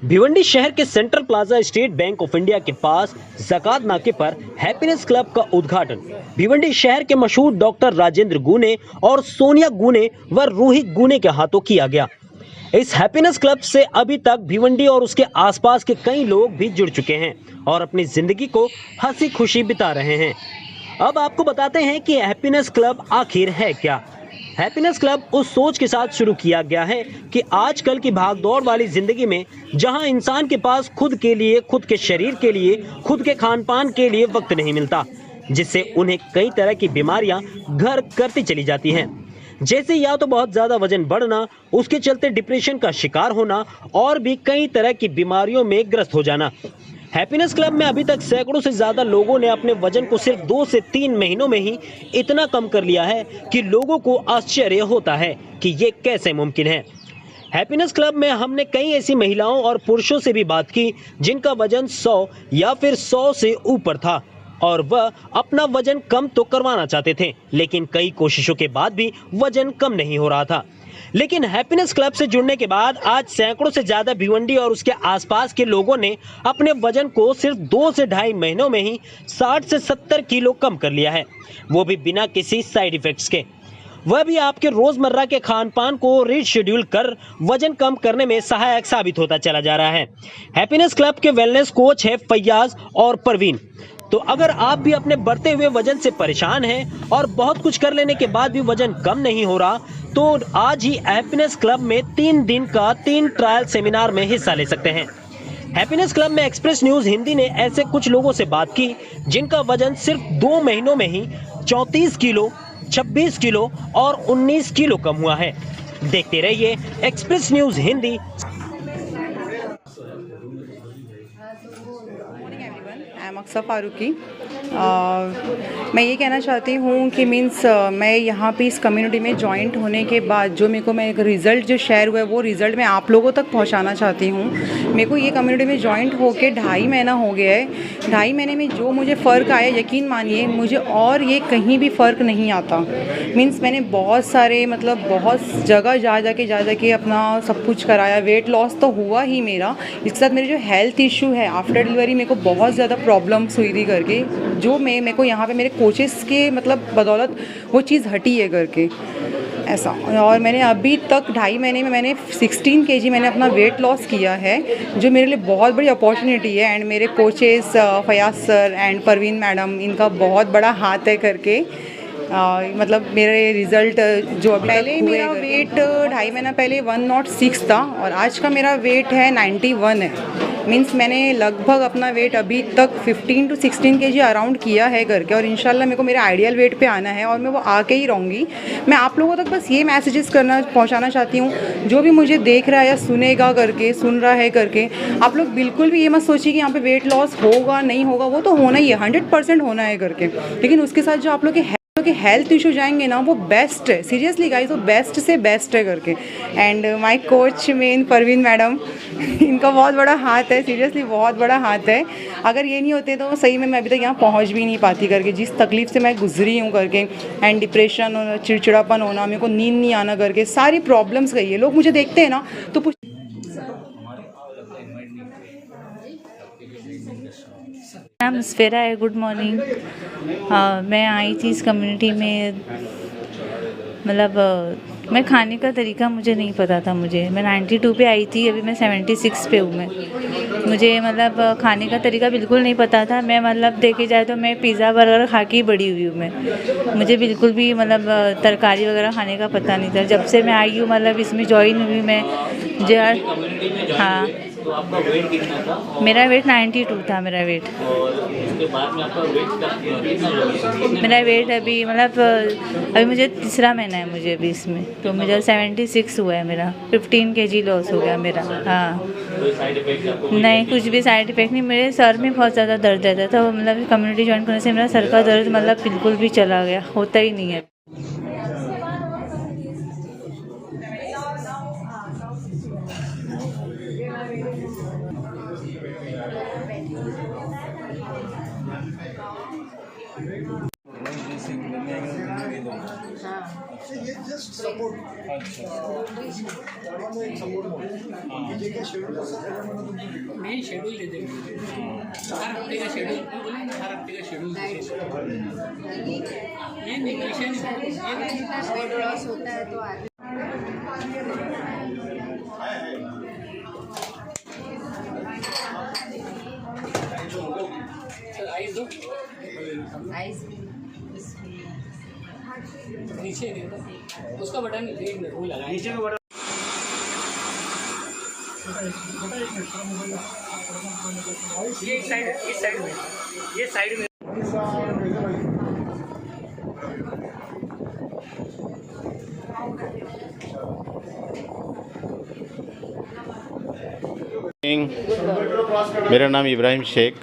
भिवंडी शहर के central plaza state bank of India के पास ज़कात नाके पर हैप्पीनेस क्लब का उद्घाटन भिवंडी शहर के मशहूर डॉक्टर राजेंद्र गुने और सोनिया गुने व रूही गुने के हाथों किया गया। इस हैप्पीनेस क्लब से अभी तक भिवंडी और उसके आसपास के कई लोग भी जुड़ चुके हैं और अपनी जिंदगी को हंसी खुशी बिता रहे हैं। अब आपको बताते हैं कि हैप्पीनेस क्लब आखिर है क्या। हैप्पीनेस क्लब उस सोच के साथ शुरू किया गया है कि आजकल की भागदौड़ वाली जिंदगी में जहां इंसान के पास खुद के लिए, खुद के शरीर के लिए, खुद के खान पान के लिए वक्त नहीं मिलता, जिससे उन्हें कई तरह की बीमारियां घर करती चली जाती हैं। जैसे या तो बहुत ज़्यादा वजन बढ़ना, उसके चलते डिप्रेशन का शिकार होना और भी कई तरह की बीमारियों में ग्रस्त हो जाना। हैप्पीनेस क्लब में अभी तक सैकड़ों से ज़्यादा लोगों ने अपने वजन को सिर्फ 2 से 3 महीनों में ही इतना कम कर लिया है कि लोगों को आश्चर्य होता है कि ये कैसे मुमकिन है। हैप्पीनेस क्लब में हमने कई ऐसी महिलाओं और पुरुषों से भी बात की जिनका वजन 100 या फिर 100 से ऊपर था और वह अपना वजन कम तो करवाना चाहते थे, लेकिन कई कोशिशों के बाद भी वजन कम नहीं हो रहा था। लेकिन हैप्पीनेस क्लब से जुड़ने के बाद आज सैकड़ों से ज्यादा भिवंडी और उसके आसपास के लोगों ने अपने वजन को सिर्फ 2 से ढाई महीनों में ही 60 से 70 किलो कम कर लिया है, वो भी बिना किसी साइड इफेक्ट्स के। वह भी आपके रोजमर्रा के खान पान को रीशेड्यूल कर वजन कम करने में सहायक साबित होता चला जा रहा है। हैप्पीनेस क्लब के वेलनेस कोच है फैयाज और परवीन। तो अगर आप भी अपने बढ़ते हुए वजन से परेशान हैं और बहुत कुछ कर लेने के बाद भी वजन कम नहीं हो रहा, तो आज ही हैप्पीनेस क्लब में 3 दिन का 3 ट्रायल सेमिनार में हिस्सा ले सकते हैं। हैप्पीनेस क्लब में एक्सप्रेस न्यूज हिंदी ने ऐसे कुछ लोगों से बात की जिनका वजन सिर्फ 2 महीनों में ही 34 किलो, 26 किलो और 19 किलो कम हुआ है। देखते रहिए express news Hindi. I am अक्सर फारूकी। मैं ये कहना चाहती हूँ कि मैं यहाँ पे इस कम्युनिटी में जॉइंट होने के बाद जो मैं एक रिज़ल्ट जो शेयर हुआ है वो रिज़ल्ट मैं आप लोगों तक पहुँचाना चाहती हूँ। मेरे को ये कम्युनिटी में जॉइंट होके 2.5 महीना हो गया है। 2.5 महीने में जो मुझे फ़र्क आया, यकीन मानिए मुझे और ये कहीं भी फ़र्क नहीं आता। मैंने बहुत सारे बहुत जगह जा के अपना सब कुछ कराया। वेट लॉस तो हुआ ही मेरा, इसके साथ मेरे जो हेल्थ इशू है आफ्टर डिलीवरी मेरे को बहुत ज़्यादा प्रॉब्लम्स हुई थी करके, जो मेरे को यहाँ पे मेरे कोचेस के बदौलत वो चीज़ हटी है करके ऐसा। और मैंने अभी तक 2.5 महीने में मैंने 16 kg मैंने अपना वेट लॉस किया है, जो मेरे लिए बहुत बड़ी अपॉर्चुनिटी है। एंड मेरे coaches Fayaz sir and Parveen madam, इनका बहुत बड़ा हाथ है करके मेरे रिज़ल्ट जो पहले मेरा वेट 2.5 महीना पहले 106 था और आज का मेरा वेट है 91 है। मैंने लगभग अपना वेट अभी तक 15 to 16 kg अराउंड किया है करके, और इंशाल्लाह मेरे को मेरे आइडियल वेट पे आना है और मैं वो आके ही रहूँगी। मैं आप लोगों तक बस ये मैसेजेस पहुँचाना चाहती हूँ, जो भी मुझे देख रहा है या सुन रहा है करके, आप लोग बिल्कुल भी ये मत सोचिए कि यहाँ पे वेट लॉस होगा नहीं होगा, वो तो होना ही है, 100% होना है करके। लेकिन उसके साथ जो आप लोग के हेल्थ इशू जाएंगे ना, वो बेस्ट है, सीरियसली गाइस, वो बेस्ट से बेस्ट है करके। And my coach Parveen madam, इनका बहुत बड़ा हाथ है, सीरियसली बहुत बड़ा हाथ है। अगर ये नहीं होते तो सही में मैं अभी तक यहाँ पहुँच भी नहीं पाती करके, जिस तकलीफ़ से मैं गुजरी हूँ करके। एंड डिप्रेशन और चिड़चिड़ापन होना, मेरे को नींद नहीं आना करके, सारी प्रॉब्लम्स गई है। लोग मुझे देखते हैं ना तो नाम स्फेरा है। Good morning. मैं आई थी इस कम्युनिटी में, मैं खाने का तरीका मुझे नहीं पता था। मैं 92 पे आई थी, अभी मैं 76 पे हूँ। मुझे खाने का तरीका बिल्कुल नहीं पता था। मैं देखे जाए तो मैं पिज़्ज़ा बर्गर खा के ही बड़ी हुई हूँ। मुझे बिल्कुल भी तरकारी वगैरह खाने का पता नहीं था। जब से मैं आई हूँ इसमें ज्वाइन हुई मैं हाँ। तो आपका वेट कितना था? मेरा वेट 92 था। मेरा वेट और उसके बाद में आपका वेट कितना? मेरा वेट अभी मुझे 3रा महीना है मुझे अभी इसमें, तो मुझे 76 हुआ है मेरा। 15 kg लॉस हो गया मेरा। हाँ, कोई साइड इफेक्ट आपको? नहीं, कुछ भी साइड इफेक्ट नहीं। मेरे सर में बहुत ज़्यादा दर्द रहता था, कम्युनिटी ज्वाइन करने से मेरा सर का दर्द बिल्कुल भी चला गया, होता ही नहीं है। नहीं शेड्यूल देते हर हफ्ते का शेड्यूल हर हफ्ते का शेड्यूल नहीं विषय वेट लॉस होता है तो आइस दो आइस नीचे देखो उसका बटन एक मिनट वो लगा नीचे का बटन ये एक साइड है इस साइड में ये साइड में मेरा नाम इब्राहिम शेख।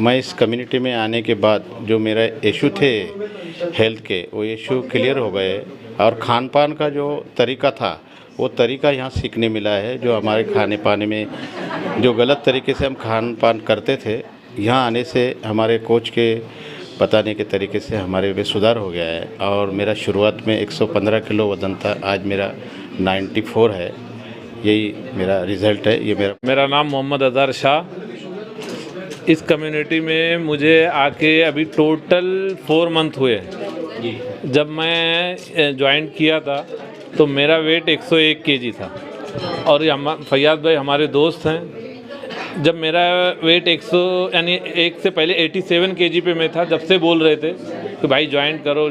मैं इस कम्युनिटी में आने के बाद जो मेरा इशू थे हेल्थ के वो इशू क्लियर हो गए और खान पान का जो तरीका था वो तरीका यहाँ सीखने मिला है। जो हमारे खाने पाने में जो गलत तरीके से हम खान पान करते थे यहाँ आने से हमारे कोच के बताने के तरीके से हमारे में सुधार हो गया है और मेरा शुरुआत में 115 किलो वज़न था, आज मेरा 94 है। यही मेरा रिज़ल्ट है। ये मेरा नाम मोहम्मद अज़हर शाह। इस कम्युनिटी में मुझे आके अभी टोटल 4 मंथ हुए। जब मैं ज्वाइन किया था तो मेरा वेट 101 केजी था और फैयाद भाई हमारे दोस्त हैं। जब मेरा वेट 100 यानी एक से पहले 87 केजी पे मैं था, जब से बोल रहे थे कि भाई ज्वाइन करो,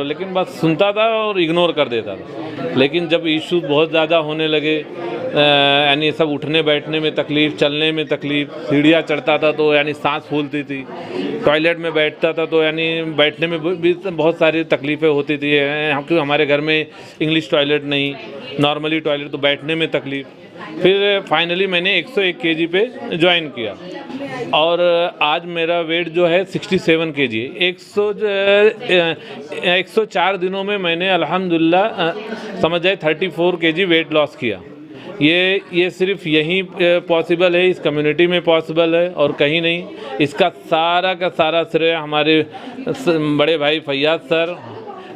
लेकिन बस सुनता था और इग्नोर कर देता था। लेकिन जब इश्यूज बहुत ज़्यादा होने लगे, यानी सब उठने बैठने में तकलीफ़, चलने में तकलीफ़, सीढ़ियाँ चढ़ता था तो यानी सांस फूलती थी, टॉयलेट में बैठता था तो यानी बैठने में भी बहुत सारी तकलीफ़ें होती थी। क्योंकि हमारे घर में इंग्लिश टॉयलेट नहीं, नॉर्मली टॉयलेट, तो बैठने में तकलीफ़। फिर फाइनली मैंने 101 केजी पे ज्वाइन किया और आज मेरा वेट जो है 67 केजी है। 104 दिनों में मैंने अल्हम्दुलिल्लाह समझ जाए 34 केजी वेट लॉस किया। ये सिर्फ यहीं पॉसिबल है, इस कम्युनिटी में पॉसिबल है और कहीं नहीं। इसका सारा का सारा श्रेय हमारे बड़े भाई फैयाद सर,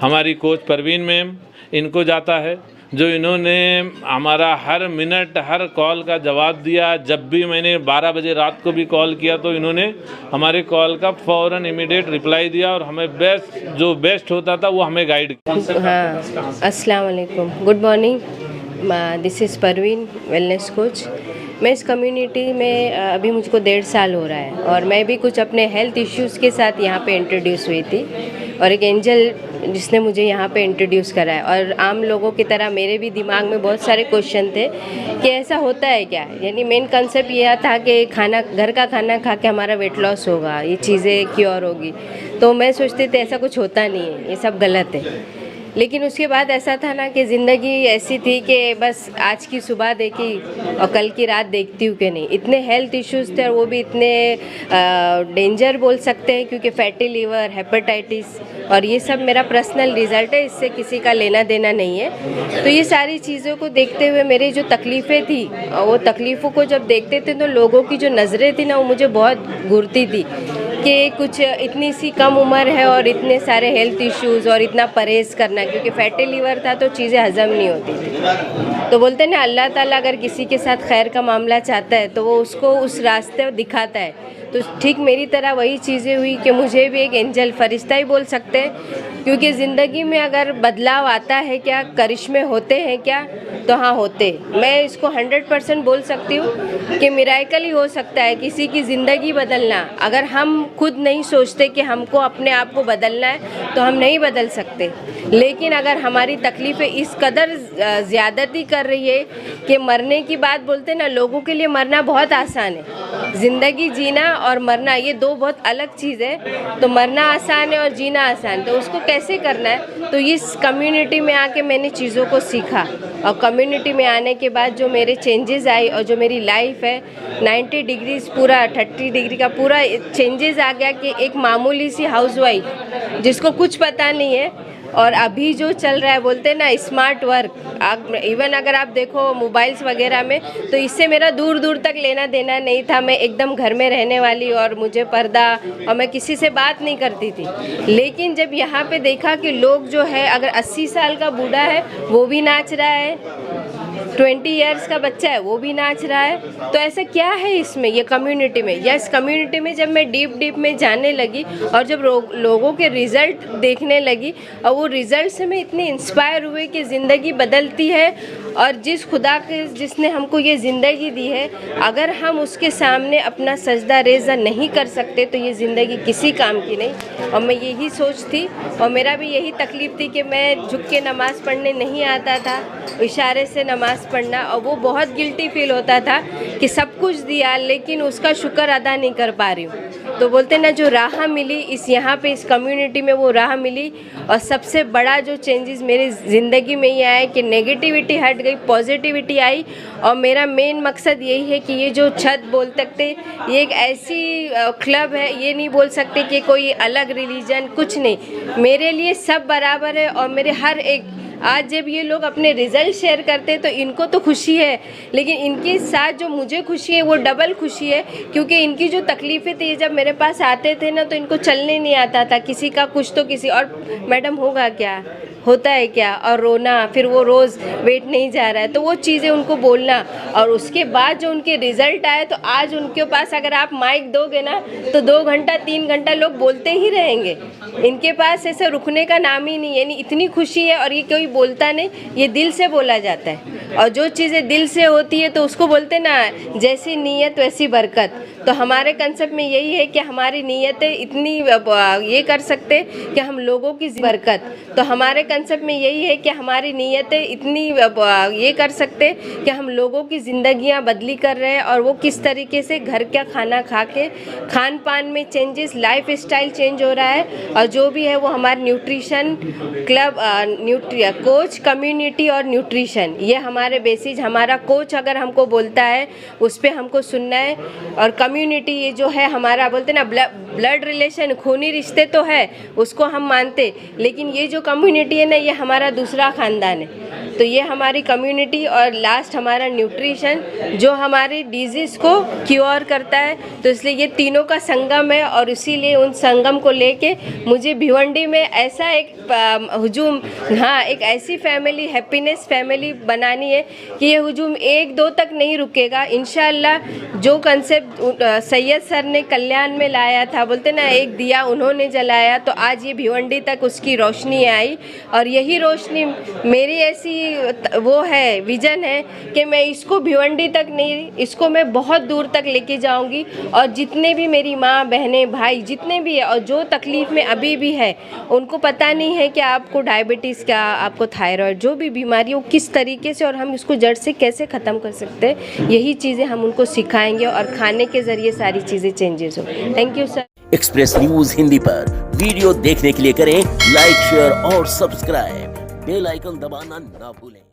हमारी कोच परवीन मैम, इनको जाता है, जो इन्होंने हमारा हर मिनट हर कॉल का जवाब दिया। जब भी मैंने 12 बजे रात को भी कॉल किया तो इन्होंने हमारे कॉल का फ़ौरन इमीडिएट रिप्लाई दिया और हमें जो बेस्ट होता था वो हमें गाइड किया। हाँ, अस्सलाम वालेकुम, good morning. This is Parveen, wellness coach. मैं इस कम्युनिटी में अभी मुझको 1.5 साल हो रहा है और मैं भी कुछ अपने हेल्थ इश्यूज़ के साथ यहाँ पे इंट्रोड्यूस हुई थी और एक एंजल जिसने मुझे यहाँ पे इंट्रोड्यूस करा है। और आम लोगों की तरह मेरे भी दिमाग में बहुत सारे क्वेश्चन थे कि ऐसा होता है क्या। यानी मेन कंसेप्ट यह था कि घर का खाना खा के हमारा वेट लॉस होगा, ये चीज़ें क्योर होगी। तो मैं सोचती थी ऐसा कुछ होता नहीं है, ये सब गलत है। लेकिन उसके बाद ऐसा था ना कि ज़िंदगी ऐसी थी कि बस आज की सुबह देखी और कल की रात देखती हूँ कि नहीं। इतने हेल्थ इश्यूज़ थे और वो भी इतने डेंजर बोल सकते हैं, क्योंकि फैटी लीवर, हेपेटाइटिस, और ये सब मेरा पर्सनल रिज़ल्ट है, इससे किसी का लेना देना नहीं है। तो ये सारी चीज़ों को देखते हुए मेरी जो तकलीफ़ें थी, वो तकलीफ़ों को जब देखते थे तो लोगों की जो नज़रें थी ना, वो मुझे बहुत घूरती थी कि कुछ इतनी सी कम उम्र है और इतने सारे हेल्थ इश्यूज़ और इतना परहेज़ करना, क्योंकि फैटी लीवर था तो चीज़ें हज़म नहीं होती थी। तो बोलते हैं ना, अल्लाह ताला अगर किसी के साथ खैर का मामला चाहता है तो वो उसको उस रास्ते दिखाता है। तो ठीक मेरी तरह वही चीज़ें हुई कि मुझे भी एक एंजल, फरिश्ता ही बोल सकते हैं, क्योंकि ज़िंदगी में अगर बदलाव आता है क्या, करिश्मे होते हैं क्या, तो हाँ होते। मैं इसको 100% बोल सकती हूँ कि मिराकल ही हो सकता है किसी की ज़िंदगी बदलना। अगर हम खुद नहीं सोचते कि हमको अपने आप को बदलना है तो हम नहीं बदल सकते। लेकिन अगर हमारी तकलीफ़ें इस कदर ज़्यादती कर रही है कि मरने की बात बोलते ना, लोगों के लिए मरना बहुत आसान है, ज़िंदगी जीना और मरना ये दो बहुत अलग चीज़ है। तो मरना आसान है और जीना आसान, तो उसको कैसे करना है। तो इस कम्युनिटी में आके मैंने चीज़ों को सीखा और कम्युनिटी में आने के बाद जो मेरे चेंजेस आई और जो मेरी लाइफ है 90 डिग्रीज पूरा 30 डिग्री का पूरा चेंजेस आ गया कि एक मामूली सी हाउसवाइफ जिसको कुछ पता नहीं है और अभी जो चल रहा है बोलते हैं ना स्मार्ट वर्क, इवन अगर आप देखो मोबाइल्स वगैरह में, तो इससे मेरा दूर दूर तक लेना देना नहीं था। मैं एकदम घर में रहने वाली और मुझे पर्दा, और मैं किसी से बात नहीं करती थी। लेकिन जब यहाँ पे देखा कि लोग जो है, अगर 80 साल का बूढ़ा है वो भी नाच रहा है, 20 इयर्स का बच्चा है वो भी नाच रहा है, तो ऐसा क्या है इसमें, ये कम्युनिटी में, या इस कम्युनिटी में जब मैं डीप में जाने लगी और जब लोगों के रिज़ल्ट देखने लगी, और वो रिज़ल्ट से मैं इतनी इंस्पायर हुई कि ज़िंदगी बदलती है। और जिस खुदा के जिसने हमको ये ज़िंदगी दी है, अगर हम उसके सामने अपना सजदा रेज़ा नहीं कर सकते तो ये ज़िंदगी किसी काम की नहीं। और मैं यही सोच थी, और मेरा भी यही तकलीफ़ थी कि मैं झुक के नमाज़ पढ़ने नहीं आता था, इशारे से नमाज़ पढ़ना, और वो बहुत गिल्टी फील होता था कि सब कुछ दिया लेकिन उसका शुक्र अदा नहीं कर पा रही हूँ। तो बोलते ना, जो राह मिली इस यहाँ पे इस कम्युनिटी में, वो राह मिली। और सबसे बड़ा जो चेंजेस मेरी ज़िंदगी में ये आया कि नेगेटिविटी हट गई, पॉजिटिविटी आई। और मेरा मेन मकसद यही है कि ये जो छत बोल सकते, ये एक ऐसी क्लब है, ये नहीं बोल सकते कि कोई अलग रिलीजन, कुछ नहीं, मेरे लिए सब बराबर है। और मेरे हर एक, आज जब ये लोग अपने रिज़ल्ट शेयर करते तो इनको तो खुशी है, लेकिन इनके साथ जो मुझे खुशी है वो डबल खुशी है, क्योंकि इनकी जो तकलीफ़ें थी, जब मेरे पास आते थे ना तो इनको चलने नहीं आता था, किसी का कुछ तो किसी, और मैडम होगा क्या, होता है क्या, और रोना, फिर वो रोज़ वेट नहीं जा रहा है, तो वो चीज़ें उनको बोलना। और उसके बाद जो उनके रिज़ल्ट आए, तो आज उनके पास अगर आप माइक दोगे ना तो 2 घंटा 3 घंटा लोग बोलते ही रहेंगे, इनके पास ऐसे रुकने का नाम ही नहीं, यानी इतनी खुशी है। और ये कोई बोलता नहीं, ये दिल से बोला जाता है, और जो चीज़ें दिल से होती है तो उसको बोलते ना, जैसी नीयत वैसी बरकत। तो हमारे कंसेप्ट में यही है कि हमारी नीयतें इतनी ये कर सकते कि हम लोगों की बरकत, तो हमारे कंसेप्ट में यही है कि हमारी नीयतें इतनी ये कर सकते कि हम लोगों की ज़िंदगियां बदली कर रहे हैं, और वो किस तरीके से घर का खाना खा के, खान पान में चेंजेस, लाइफ स्टाइल चेंज हो रहा है। और जो भी है वो हमारे न्यूट्रिशन क्लब, कोच, कम्युनिटी और न्यूट्रिशन, ये हमारे बेसिस, हमारा कोच अगर हमको बोलता है उस पर हमको सुनना है। और कम्युनिटी ये जो है हमारा, बोलते ना ब्लड रिलेशन, खूनी रिश्ते तो है, उसको हम मानते, लेकिन ये जो कम्युनिटी है ना, ये हमारा दूसरा ख़ानदान है। तो ये हमारी कम्युनिटी, और लास्ट हमारा न्यूट्रिशन जो हमारी डिजीज़ को क्योर करता है। तो इसलिए ये तीनों का संगम है, और इसीलिए उन संगम को लेके मुझे भिवंडी में ऐसा एक हुजूम, हाँ, एक ऐसी फैमिली, हैप्पीनेस फैमिली बनानी है कि ये हुजूम 1-2 तक नहीं रुकेगा इंशाअल्लाह। जो कंसेप्ट सैयद सर ने कल्याण में लाया था, बोलते ना, एक दिया उन्होंने जलाया, तो आज ये भिवंडी तक उसकी रोशनी आई। और यही रोशनी मेरी ऐसी वो है, विजन है कि मैं इसको भिवंडी तक नहीं, इसको मैं बहुत दूर तक लेके जाऊंगी। और जितने भी मेरी माँ, बहनें, भाई जितने भी है, और जो तकलीफ़ में अभी भी है, उनको पता नहीं है कि आपको डायबिटीज़ क्या, आपको थायराइड, जो भी बीमारी हो किस तरीके से, और हम इसको जड़ से कैसे ख़त्म कर सकते हैं, यही चीज़ें हम उनको सिखाएंगे। और खाने के ज़रिए सारी चीज़ें चेंजेस हो। Thank you sir. Express news Hindi पर वीडियो देखने के लिए करें लाइक, शेयर और सब्सक्राइब। बेल आइकन दबाना ना भूलें।